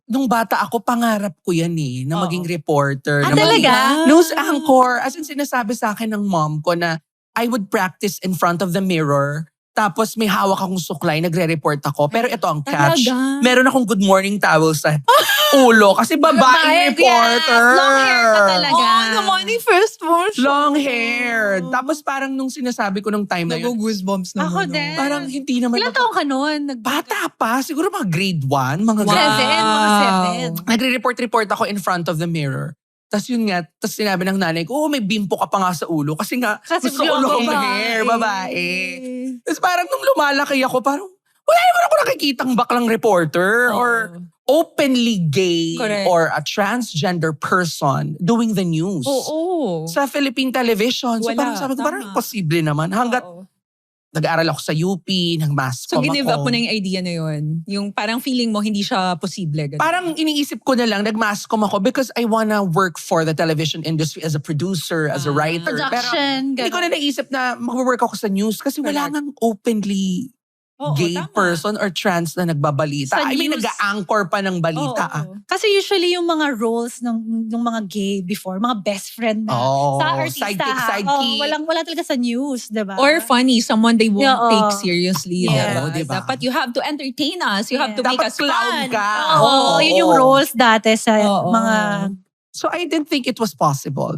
nung bata ako, pangarap ko yan na maging reporter. Ah, na maging talaga? news anchor. As in, sinasabi sa akin ng mom ko na I would practice in front of the mirror. Tapos may hawak akong suklay, nagre-report ako. Pero ito ang catch. Talaga? Meron akong good morning towel sa ulo. Kasi babaeng reporter. Yes. Long hair ka talaga. Oo naman, yung first version. Long hair. Tapos parang nung sinasabi ko nung time na yun, Nag-goosebumps naman. Ako din. parang hindi naman. Ilan taong ka nun? Bata pa. Siguro mga grade 1. Mga Wow. Mga seven. Nagre-report ako in front of the mirror. Tapos yun nga, tapos sinabi ng nanay ko, may bimpo ka pa nga sa ulo. Kasi nga, Kasi gusto ko long babae. hair, babae. Tapos parang nung lumalaki ako, parang, wala naman ako nakikitang baklang reporter or openly gay Correct. or a transgender person doing the news. Oo. Sa Philippine television. So Wala, parang sabi ko, parang tama. imposible naman. Hanggat Oo. nag-aaral ako sa UP, nag-masscom So, give up ako. mo na yung idea na yun? Yung parang feeling mo hindi siya posible. Ganun. Parang iniisip ko na lang, nag-masscom ako because I wanna work for the television industry as a producer, as a writer. Pero Production. hindi ko na naisip na mag-work ako sa news kasi wala Correct. ngang openly Oo, gay tama. person or trans na nagbabalita. Sa I mean, news. nag-a-anchor pa ng balita. Oo. Kasi usually yung mga roles ng mga gay before, mga best friend na Oh, sa artista. sidekick, ha? sidekick. Wala talaga sa news, diba? Or funny, someone they won't Oo. take seriously. Yeah. Diba? Oo, diba? Dapat you have to entertain us. You have to Yeah. make Dapat us clown fun. ka. Oo, yun yung roles dati sa Oo. mga So I didn't think it was possible.